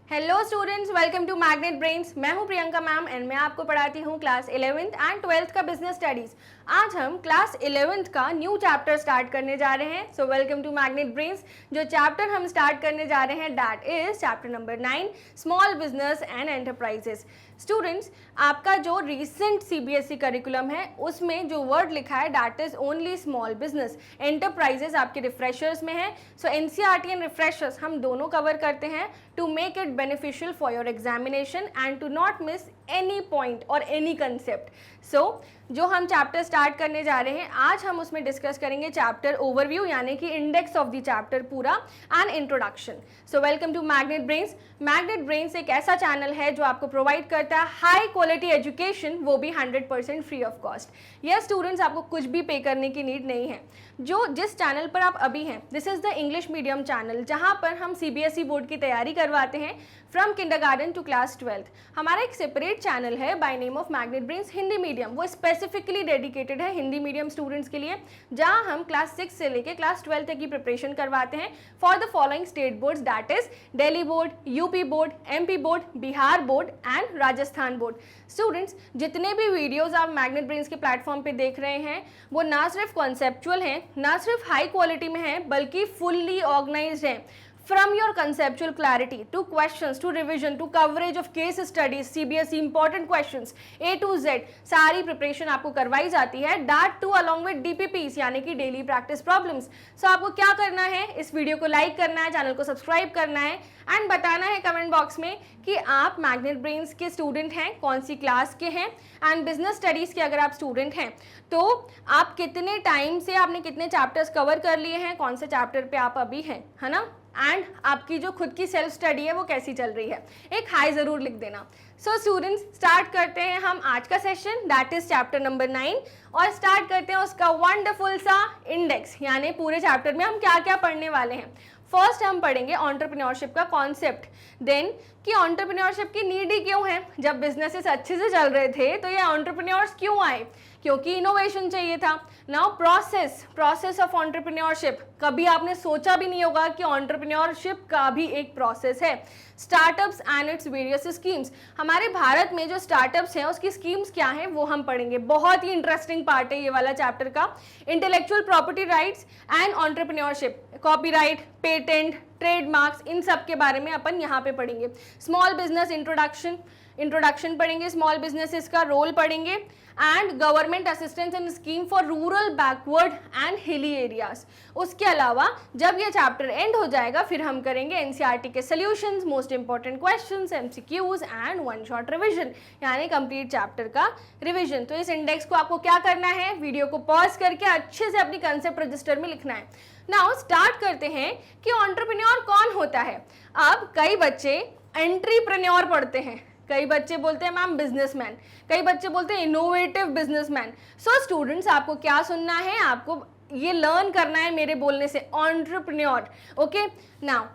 Hello students, welcome to Magnet Brains. मैं हूं Priyanka ma'am and मैं आपको पढ़ाती हूं क्लास 11th एंड 12th का बिजनेस स्टडीज। आज हम क्लास 11th का न्यू चैप्टर स्टार्ट करने जा रहे हैं। So welcome to Magnet Brains. जो चैप्टर हम स्टार्ट करने जा रहे हैं that is chapter number 9, small business and enterprises. Students, आपका जो रिसेंट सीबीएसई करिकुलम है उसमें जो वर्ड लिखा है that is only small business. Enterprises आपके रिफ्रेशर्स में है। सो एनसीईआरटी एंड रिफ्रेशर्स हम दोनों कवर करते हैं to make it beneficial for your examination and to not miss any point or any concept. So जो हम चैप्टर स्टार्ट करने जा रहे हैं आज हम उसमें डिस्कस करेंगे चैप्टर ओवरव्यू यानी कि इंडेक्स ऑफ द चैप्टर पूरा and introduction. So welcome to Magnet Brains. Magnet Brains एक ऐसा चैनल है जो आपको प्रोवाइड करता है हाई क्वालिटी एजुकेशन, वो भी 100% free of cost. Yes students, आपको कुछ भी पे करने की नीड नहीं है। जो जिस चैनल पर आप अभी हैं this is the English medium channel जहां पर हम सीबीएसई बोर्ड की तैयारी करवाते हैं from kindergarten to class 12th। हमारा एक सेपरेट चैनल है by name of magnet brains Hindi medium, वो स्पेसिफिकली डेडिकेटेड है हिंदी मीडियम स्टूडेंट्स के लिए, जहां हम क्लास 6 से लेकर क्लास 12 तक की प्रिपरेशन करवाते हैं for the following state boards that is Delhi board, UP board, MP board, Bihar board and Rajasthan board. Students, जितने भी वीडियोस आप मैग्नेट ब्रेन्स के प्लेटफॉर्म पे देख रहे हैं वो ना सिर्फ कॉन्सेप्चुअल हैं, ना सिर्फ हाई क्वालिटी में हैं, बल्कि फुल्ली ऑर्गेनाइज्ड हैं। From your conceptual clarity to questions to revision to coverage of case studies, CBSE important questions A to Z सारी प्रिपरेशन आपको करवाई जाती है, that too along with DPPs यानी कि डेली प्रैक्टिस प्रॉब्लम्स। सो आपको क्या करना है, इस वीडियो को लाइक करना है, चैनल को सब्सक्राइब करना है एंड बताना है कमेंट बॉक्स में कि आप मैग्नेट ब्रेन्स के स्टूडेंट हैं, कौन सी क्लास के हैं, एंड बिजनेस स्टडीज़ के अगर आप स्टूडेंट हैं तो आप कितने टाइम से आपने कितने चैप्टर्स कवर कर लिए हैं, कौन से चैप्टर पे आप अभी हैं, है ना, एंड आपकी जो खुद की सेल्फ स्टडी है वो कैसी चल रही है। एक हाई ज़रूर लिख देना। सो स्टूडेंट्स, स्टार्ट करते हैं हम आज का session that is chapter number 9 और स्टार्ट करते हैं उसका वंडरफुल सा इंडेक्स, यानी पूरे चैप्टर में हम क्या क्या पढ़ने वाले हैं। फर्स्ट हम पढ़ेंगे एंटरप्रेन्योरशिप का कॉन्सेप्ट, देन कि एंटरप्रेन्योरशिप की नीड ही क्यों है। जब बिजनेसेस अच्छे से चल रहे थे तो ये एंटरप्रेन्योर्स क्यों आए, क्योंकि इनोवेशन चाहिए था। नाउ प्रोसेस ऑफ एंटरप्रेन्योरशिप, कभी आपने सोचा भी नहीं होगा कि एंटरप्रेन्योरशिप का भी एक प्रोसेस है। Startups and its various schemes, हमारे भारत में जो स्टार्टअप्स हैं उसकी स्कीम्स क्या हैं वो हम पढ़ेंगे। बहुत ही इंटरेस्टिंग पार्ट है ये वाला चैप्टर का। Intellectual property rights and entrepreneurship, copyright, patent, trademarks, इन सब के बारे में अपन यहाँ पे पढ़ेंगे। स्मॉल बिजनेस इंट्रोडक्शन पढ़ेंगे, स्मॉल बिजनेसेस का रोल पढ़ेंगे and government assistance and scheme for rural backward and hilly areas. उसके अलावा जब ये चैप्टर एंड हो जाएगा फिर हम करेंगे एनसीईआरटी के solutions, most important questions, MCQs and one shot revision, यानी कंप्लीट चैप्टर का रिवीजन। तो इस इंडेक्स को आपको क्या करना है, वीडियो को पॉज करके अच्छे से अपनी कंसेप्ट रजिस्टर में लिखना है। नाउ स्टार्ट करते हैं कि एंटरप्रेन्योर कौन होता है। अब कई बच्चे एंट्रीप्रेन्योर पढ़ते हैं, कई बच्चे बोलते हैं मैम बिजनेसमैन, कई बच्चे बोलते हैं इनोवेटिव बिजनेसमैन। सो स्टूडेंट्स, आपको क्या सुनना है, आपको ये लर्न करना है मेरे बोलने से, एंटरप्रेन्योर। ओके, नाउ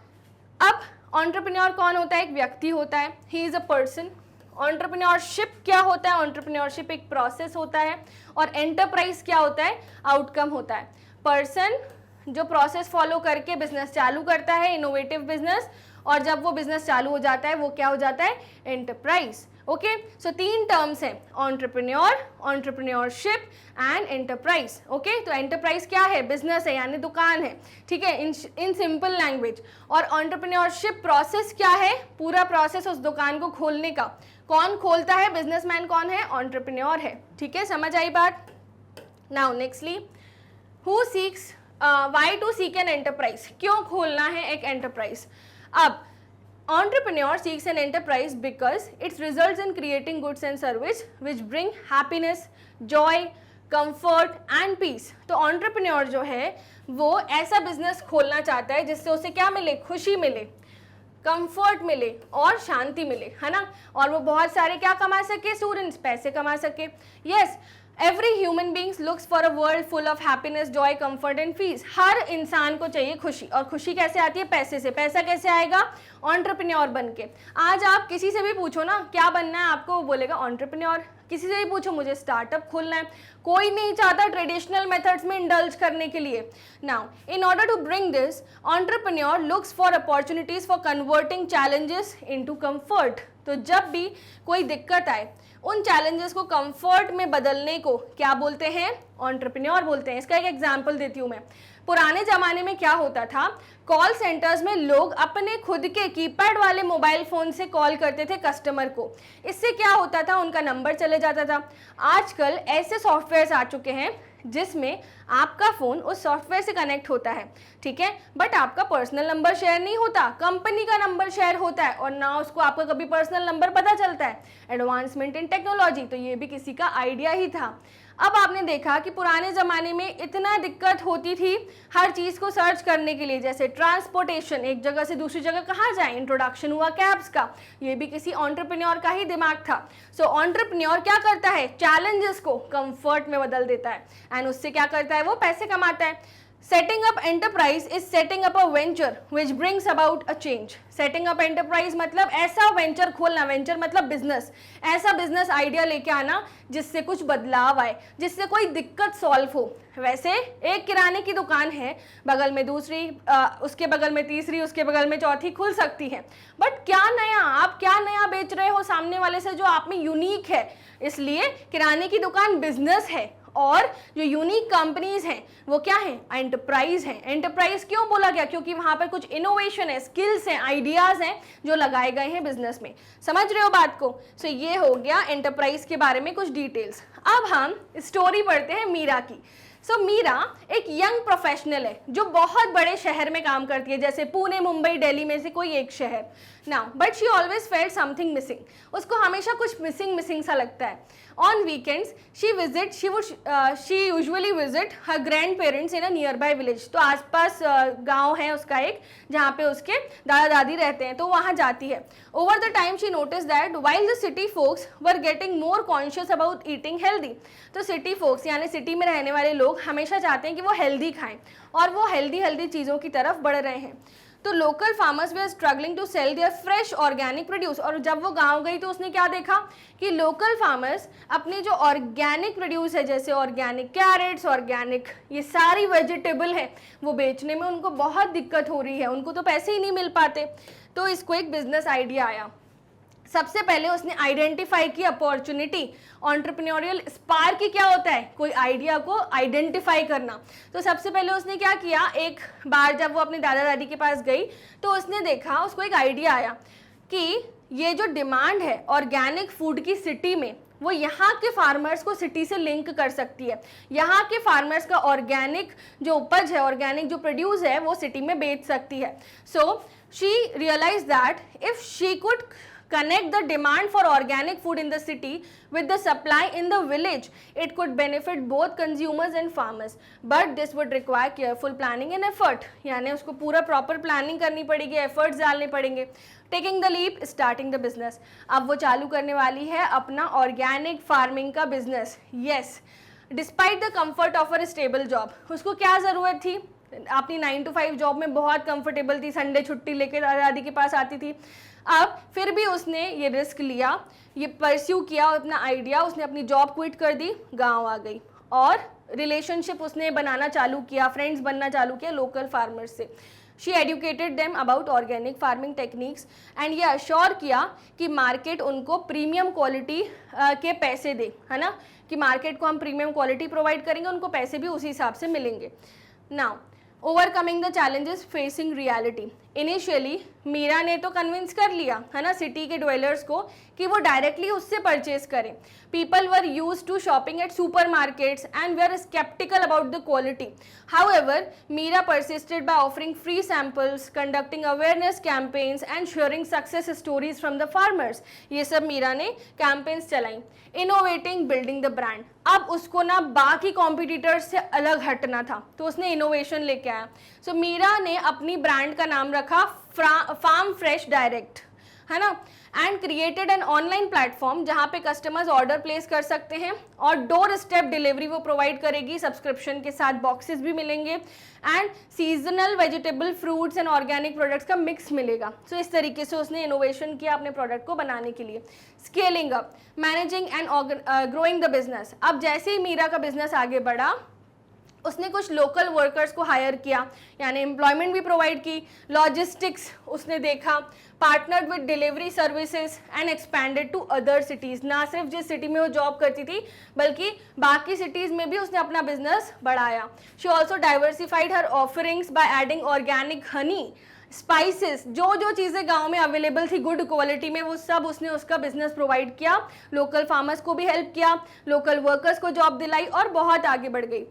अब एंटरप्रेन्योर कौन होता है, एक व्यक्ति होता है, he is a person. Entrepreneurship क्या होता है, एंटरप्रेन्योरशिप एक प्रोसेस होता है, और एंटरप्राइज क्या होता है, आउटकम होता है। पर्सन जो प्रोसेस फॉलो करके बिजनेस चालू करता है, इनोवेटिव बिजनेस, और जब वो बिजनेस चालू हो जाता है वो क्या हो जाता है, एंटरप्राइज। ओके, सो 3 टर्म्स हैं, entrepreneur, entrepreneurship and enterprise. Okay, तो एंटरप्राइज क्या है, बिजनेस है यानी दुकान है, ठीक है, इन सिंपल लैंग्वेज। और एंटरप्रेन्योरशिप प्रोसेस क्या है, पूरा प्रोसेस उस दुकान को खोलने का। कौन खोलता है, बिजनेसमैन कौन है, एंटरप्रेन्योर है। ठीक है, समझ आई बात। Now nextly, who seeks why to seek an enterprise, क्यों खोलना है एक एंटरप्राइज। अब entrepreneur seeks an enterprise because it results in creating goods and service which bring happiness, joy, comfort and peace। तो entrepreneur जो है वो ऐसा बिजनेस खोलना चाहता है जिससे उसे क्या मिले, खुशी मिले, कंफर्ट मिले और शांति मिले, है ना, और वो बहुत सारे क्या कमा सके, स्टूडेंट्स पैसे कमा सके। Yes, every human beings looks for a world full of happiness, joy, comfort and peace. हर इंसान को चाहिए खुशी, और खुशी कैसे आती है? पैसे से। पैसा कैसे आएगा? एंटरप्रेन्योर बन के। आज आप किसी से भी पूछो ना क्या बनना है आपको, वो बोलेगा एंटरप्रेन्योर। किसी से भी पूछो मुझे स्टार्टअप खोलना है, कोई नहीं चाहता ट्रेडिशनल मेथड्स में इंडल्ज करने के लिए। Now in order to bring this, entrepreneur looks for opportunities for converting challenges into comfort. तो जब भी कोई दिक्कत आए, उन चैलेंजेस को कंफर्ट में बदलने को क्या बोलते हैं? एंटरप्रेन्योर बोलते हैं। इसका एक एग्जांपल देती हूँ मैं। पुराने जमाने में क्या होता था, कॉल सेंटर्स में लोग अपने खुद के कीपैड वाले मोबाइल फोन से कॉल करते थे कस्टमर को। इससे क्या होता था? उनका नंबर चले जाता था। आजकल ऐसे सॉफ्टवेयर्स आ चुके हैं जिसमें आपका फोन उस सॉफ्टवेयर से कनेक्ट होता है, ठीक है, बट आपका पर्सनल नंबर शेयर नहीं होता, कंपनी का नंबर शेयर होता है, और ना उसको आपका कभी पर्सनल नंबर पता चलता है। एडवांसमेंट इन टेक्नोलॉजी, तो ये भी किसी का आइडिया ही था। अब आपने देखा कि पुराने ज़माने में इतना दिक्कत होती थी हर चीज़ को सर्च करने के लिए, जैसे ट्रांसपोर्टेशन, एक जगह से दूसरी जगह कहाँ जाए, इंट्रोडक्शन हुआ कैब्स का, ये भी किसी एंटरप्रेन्योर का ही दिमाग था। सो एंटरप्रेन्योर क्या करता है? चैलेंजेस को कंफर्ट में बदल देता है, एंड उससे क्या करता है? वो पैसे कमाता है। Setting up enterprise is setting up a venture which brings about a change. Setting up enterprise मतलब ऐसा वेंचर खोलना, वेंचर मतलब बिजनेस, ऐसा बिजनेस आइडिया लेके आना जिससे कुछ बदलाव आए, जिससे कोई दिक्कत सॉल्व हो। वैसे एक किराने की दुकान है, बगल में दूसरी, उसके बगल में तीसरी, उसके बगल में चौथी खुल सकती है, बट क्या नया, आप क्या नया बेच रहे हो सामने वाले से जो आप में यूनिक है? इसलिए किराने की दुकान बिजनेस है, और जो यूनिक कंपनीज हैं वो क्या है? एंटरप्राइज है। एंटरप्राइज क्यों बोला गया? क्योंकि वहां पर कुछ इनोवेशन है, स्किल्स हैं, आइडियाज हैं जो लगाए गए हैं बिजनेस में। समझ रहे हो बात को? सो ये हो गया एंटरप्राइज के बारे में कुछ डिटेल्स। अब हम स्टोरी पढ़ते हैं मीरा की। सो मीरा एक यंग प्रोफेशनल है जो बहुत बड़े शहर में काम करती है, जैसे पुणे, मुंबई, दिल्ली में से कोई एक शहर। Now but she always felt something missing, उसको हमेशा कुछ मिसिंग सा लगता है। On weekends she usually visit her grand parents in a near by village. तो आसपास गांव है उसका एक, जहाँ पे उसके दादा दादी रहते हैं, तो वहाँ जाती है। Over the time she notice that while the city folks were getting more conscious about eating healthy. तो सिटी फोक्स यानी सिटी में रहने वाले लोग हमेशा चाहते हैं कि वो हेल्दी खाएं, और वो हेल्दी चीज़ों की तरफ बढ़ रहे हैं। तो local farmers were struggling to sell their fresh organic produce. और जब वो गांव गई तो उसने क्या देखा कि लोकल फार्मर्स अपनी जो ऑर्गेनिक प्रोड्यूस है, जैसे ऑर्गेनिक कैरेट्स, ऑर्गेनिक ये सारी वेजिटेबल है, वो बेचने में उनको बहुत दिक्कत हो रही है, उनको तो पैसे ही नहीं मिल पाते। तो इसको एक बिजनेस आइडिया आया। सबसे पहले उसने आइडेंटिफाई की अपॉर्चुनिटी। एंटरप्रेन्योरियल स्पार्क की क्या होता है? कोई आइडिया को आइडेंटिफाई करना। तो सबसे पहले उसने क्या किया, एक बार जब वो अपने दादा दादी के पास गई तो उसने देखा, उसको एक आइडिया आया कि ये जो डिमांड है ऑर्गेनिक फूड की सिटी में, वो यहाँ के फार्मर्स को सिटी से लिंक कर सकती है। यहाँ के फार्मर्स का ऑर्गेनिक जो उपज है, ऑर्गेनिक जो प्रोड्यूस है, वो सिटी में बेच सकती है। So she realize that if she could connect the demand for organic food in the city with the supply in the village, it could benefit both consumers and farmers, but this would require careful planning and effort। यानी उसको पूरा proper planning करनी पड़ेगी, efforts डालने पड़ेंगे। Taking the leap, starting the business. अब वो चालू करने वाली है अपना ऑर्गेनिक फार्मिंग का business. Yes, despite the comfort of a stable job. उसको क्या ज़रूरत थी? अपनी 9 to 5 जॉब में बहुत कंफर्टेबल थी, संडे छुट्टी लेकर दादी के पास आती थी। अब फिर भी उसने ये रिस्क लिया, ये परस्यू किया अपना आइडिया, उसने अपनी जॉब क्विट कर दी, गांव आ गई, और रिलेशनशिप उसने बनाना चालू किया, फ्रेंड्स बनना चालू किया लोकल फार्मर्स से। She educated them about organic farming techniques, and ये अश्योर किया कि मार्केट उनको प्रीमियम क्वालिटी के पैसे दे, है ना, कि मार्केट को हम प्रीमियम क्वालिटी प्रोवाइड करेंगे, उनको पैसे भी उसी हिसाब से मिलेंगे। Now overcoming the challenges facing reality. Initially Meera ने तो कन्विंस कर लिया, है ना, सिटी के ड्वेलर्स को कि वो डायरेक्टली उससे परचेज करें। People were use to shopping at super markets and were skeptical about the quality. However Meera persisted by offering free samples, conducting awareness campaigns and sharing success stories from the farmers. ये सब मीरा ने campaigns चलाई। Innovating, building the brand. अब उसको ना बाकी competitors से अलग हटना था, तो उसने इनोवेशन लेके आया। सो मीरा ने अपनी ब्रांड का नाम रखा फार्म फ्रेश डायरेक्ट, है ना, and created an online platform जहाँ पे कस्टमर्स ऑर्डर प्लेस कर सकते हैं और डोर स्टेप डिलीवरी वो प्रोवाइड करेगी, सब्सक्रिप्शन के साथ बॉक्सेस भी मिलेंगे and seasonal vegetable, fruits and organic products का मिक्स मिलेगा। सो इस तरीके से उसने इनोवेशन किया अपने प्रोडक्ट को बनाने के लिए। Scaling up, managing and growing the business. अब जैसे ही मीरा का बिजनेस आगे बढ़ा, उसने कुछ लोकल वर्कर्स को हायर किया, यानी एम्प्लॉयमेंट भी प्रोवाइड की, लॉजिस्टिक्स उसने देखा, partnered with delivery services and expanded to other cities. ना सिर्फ जिस सिटी में वो जॉब करती थी बल्कि बाकी सिटीज़ में भी उसने अपना बिजनेस बढ़ाया। She also diversified her offerings by adding organic honey, spices, जो जो चीज़ें गांव में अवेलेबल थी गुड क्वालिटी में, वो सब उसने उसका बिजनेस प्रोवाइड किया, लोकल फार्मर्स को भी हेल्प किया, लोकल वर्कर्स को जॉब दिलाई और बहुत आगे बढ़ गई।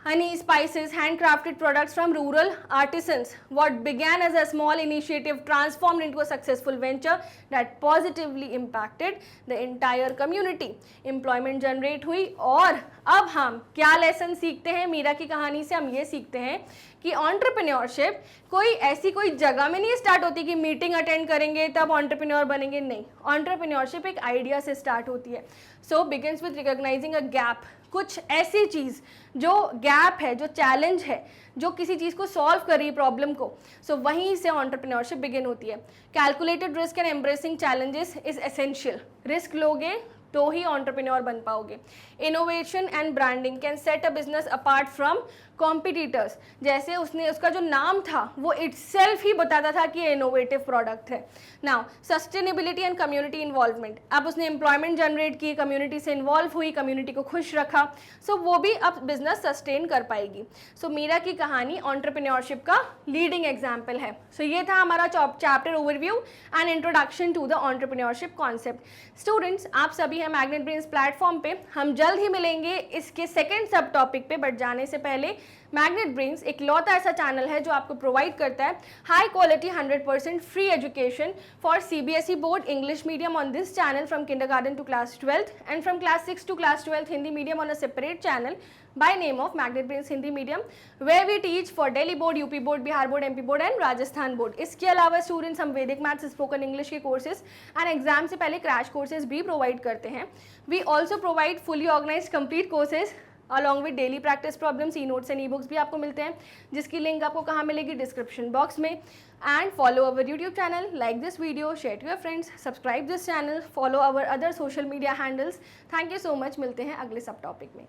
Honey, spices, handcrafted products from rural artisans. What began as a small initiative transformed into a successful venture that positively impacted the entire community. Employment generate हुई। और अब हम क्या लेसन सीखते हैं मीरा की कहानी से? हम ये सीखते हैं कि एंटरप्रेन्योरशिप कोई जगह में नहीं स्टार्ट होती कि मीटिंग अटेंड करेंगे तब एंटरप्रेन्योर बनेंगे, नहीं। एंटरप्रेन्योरशिप एक आइडिया से स्टार्ट होती है। So begins with recognizing a gap, कुछ ऐसी चीज़ जो गैप है, जो चैलेंज है, जो किसी चीज़ को सॉल्व कर रही है प्रॉब्लम को, सो वहीं से एंटरप्रेन्योरशिप बिगिन होती है। Calculated risk and embracing challenges is essential. Risk लोगे तो ही एंटरप्रेन्योर बन पाओगे। Innovation and branding can set a business apart from competitors. जैसे उसका जो नाम था वो इटसेल्फ ही बताता था कि ये इनोवेटिव प्रोडक्ट है। Now sustainability and community involvement, अब उसने एम्प्लॉयमेंट जनरेट की, कम्युनिटी से इन्वॉल्व हुई, कम्युनिटी को खुश रखा, सो वो भी अब बिजनेस सस्टेन कर पाएगी। सो मीरा की कहानी एंटरप्रेन्योरशिप का लीडिंग एग्जाम्पल है। सो ये था हमारा chapter overview and introduction to the entrepreneurship concept. Students, आप सभी हैं मैग्नेट ब्रेन्स प्लेटफॉर्म पे, हम जल्द ही मिलेंगे इसके सेकेंड सब टॉपिक पे, बट जाने से पहले मैग्नेट ब्रेन्स एक लौता ऐसा चैनल है जो आपको प्रोवाइड करता है high quality 100% free education for CBSE board English medium on this channel from kindergarten to class 12th and from class 6 to class 12th Hindi medium on a separate channel by name of Magnet Brains Hindi Medium, where we teach for Delhi board, UP board, Bihar board, MP board and Rajasthan board. इसके अलावा students हम वैदिक maths, spoken English के courses and exam से पहले crash courses भी provide करते हैं। We also provide fully organize complete courses along with daily practice problems, e notes and e books भी आपको मिलते हैं, जिसकी लिंक आपको कहाँ मिलेगी? डिस्क्रिप्शन बॉक्स में। And follow our YouTube channel, like this video, share to your friends, subscribe this channel, follow our other social media handles. Thank you so much, मिलते हैं अगले सब टॉपिक में।